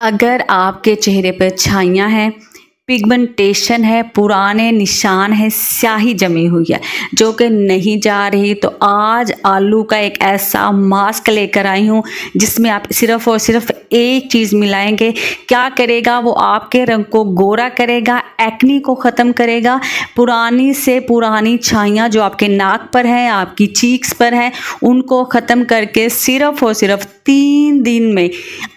अगर आपके चेहरे पर छाइयाँ हैं, पिगमेंटेशन है, पुराने निशान है, स्याही जमी हुई है जो कि नहीं जा रही, तो आज आलू का एक ऐसा मास्क लेकर आई हूँ जिसमें आप सिर्फ और सिर्फ एक चीज़ मिलाएंगे। क्या करेगा वो? आपके रंग को गोरा करेगा, एक्नी को ख़त्म करेगा, पुरानी से पुरानी छाइयाँ जो आपके नाक पर हैं, आपकी चीक्स पर हैं, उनको ख़त्म करके सिर्फ और सिर्फ 3 दिन में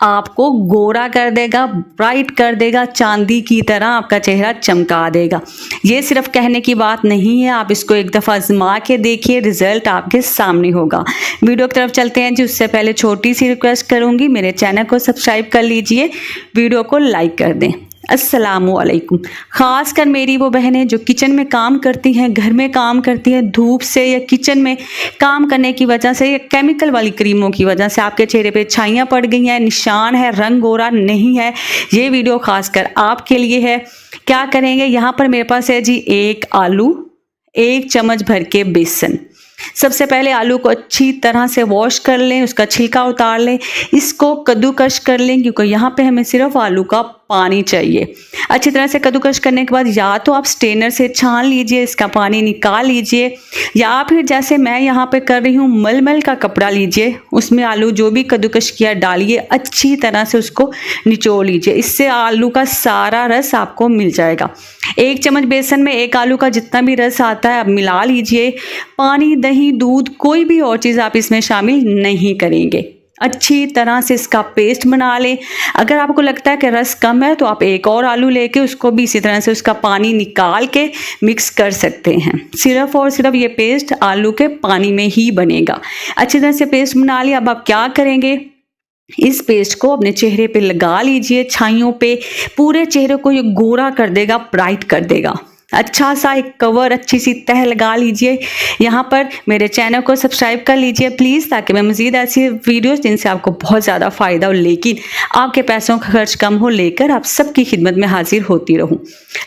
आपको गोरा कर देगा, ब्राइट कर देगा, चांदी की तरह आपका चेहरा चमका देगा। ये सिर्फ कहने की बात नहीं है, आप इसको एक दफ़ा आजमा के देखिए, रिजल्ट आपके सामने होगा। वीडियो की तरफ चलते हैं जी। उससे पहले छोटी सी रिक्वेस्ट करूंगी, मेरे चैनल को सब्सक्राइब कर लीजिए, वीडियो को लाइक कर दें। अस्सलामुअलैकुम। ख़ास कर मेरी वो बहनें जो किचन में काम करती हैं, घर में काम करती हैं, धूप से या किचन में काम करने की वजह से या केमिकल वाली क्रीमों की वजह से आपके चेहरे पे छाइयाँ पड़ गई हैं, निशान है, रंग गोरा नहीं है, ये वीडियो खास कर आपके लिए है। क्या करेंगे? यहाँ पर मेरे पास है जी 1 आलू, 1 चम्मच भर के बेसन। सबसे पहले आलू को अच्छी तरह से वॉश कर लें, उसका छिलका उतार लें, इसको कद्दूकश कर लें क्योंकि यहाँ पे हमें सिर्फ आलू का पानी चाहिए। अच्छी तरह से कद्दूकश करने के बाद या तो आप स्ट्रेनर से छान लीजिए, इसका पानी निकाल लीजिए, या फिर जैसे मैं यहाँ पे कर रही हूँ मलमल का कपड़ा लीजिए, उसमें आलू जो भी कद्दूकश किया डालिए, अच्छी तरह से उसको निचोड़ लीजिए, इससे आलू का सारा रस आपको मिल जाएगा। 1 चम्मच बेसन में 1 आलू का जितना भी रस आता है आप मिला लीजिए। पानी, दही, दूध, कोई भी और चीज़ आप इसमें शामिल नहीं करेंगे। अच्छी तरह से इसका पेस्ट बना लें। अगर आपको लगता है कि रस कम है तो आप 1 और आलू लेके उसको भी इसी तरह से उसका पानी निकाल के मिक्स कर सकते हैं। सिर्फ और सिर्फ ये पेस्ट आलू के पानी में ही बनेगा। अच्छी तरह से पेस्ट बना लिया। अब आप क्या करेंगे? इस पेस्ट को अपने चेहरे पे लगा लीजिए, छाइयों पे, पूरे चेहरे को ये गोरा कर देगा, ब्राइट कर देगा। अच्छा सा एक कवर, अच्छी सी तह लगा लीजिए। यहाँ पर मेरे चैनल को सब्सक्राइब कर लीजिए प्लीज़, ताकि मैं मज़ीद ऐसी वीडियोस जिनसे आपको बहुत ज़्यादा फ़ायदा हो लेकिन आपके पैसों का खर्च कम हो, लेकर आप सबकी खिदमत में हाजिर होती रहूँ।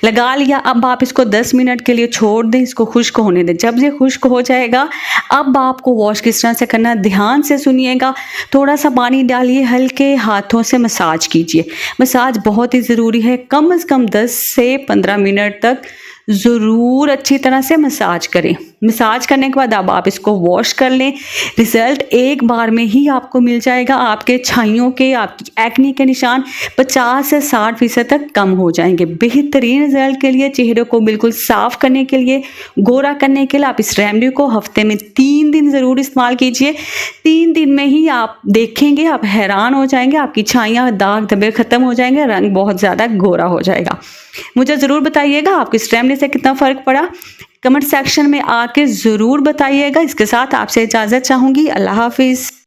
लगा लिया। अब आप इसको 10 मिनट के लिए छोड़ दें, इसको खुश्क होने दें। जब ये खुश्क हो जाएगा, अब आपको वॉश किस तरह से करना है ध्यान से सुनिएगा। थोड़ा सा पानी डालिए, हल्के हाथों से मसाज कीजिए। मसाज बहुत ही ज़रूरी है, कम से कम 10 से 15 मिनट तक ज़रूर अच्छी तरह से मसाज करें। मसाज करने के बाद अब आप इसको वॉश कर लें। रिज़ल्ट एक बार में ही आपको मिल जाएगा। आपके छाइयों के, आपकी एक्नी के निशान 50 से 60% तक कम हो जाएंगे। बेहतरीन रिजल्ट के लिए, चेहरे को बिल्कुल साफ़ करने के लिए, गोरा करने के लिए आप इस रेमेडी को हफ्ते में 3 दिन ज़रूर इस्तेमाल कीजिए। 3 दिन में ही आप देखेंगे, आप हैरान हो जाएंगे, आपकी छाइयाँ, दाग धब्बे ख़त्म हो जाएंगे, रंग बहुत ज़्यादा गोरा हो जाएगा। मुझे ज़रूर बताइएगा आपको इस रेमेडी से कितना फ़र्क पड़ा। कमेंट सेक्शन में आके ज़रूर बताइएगा। इसके साथ आपसे इजाज़त चाहूँगी। अल्लाह हाफिज़।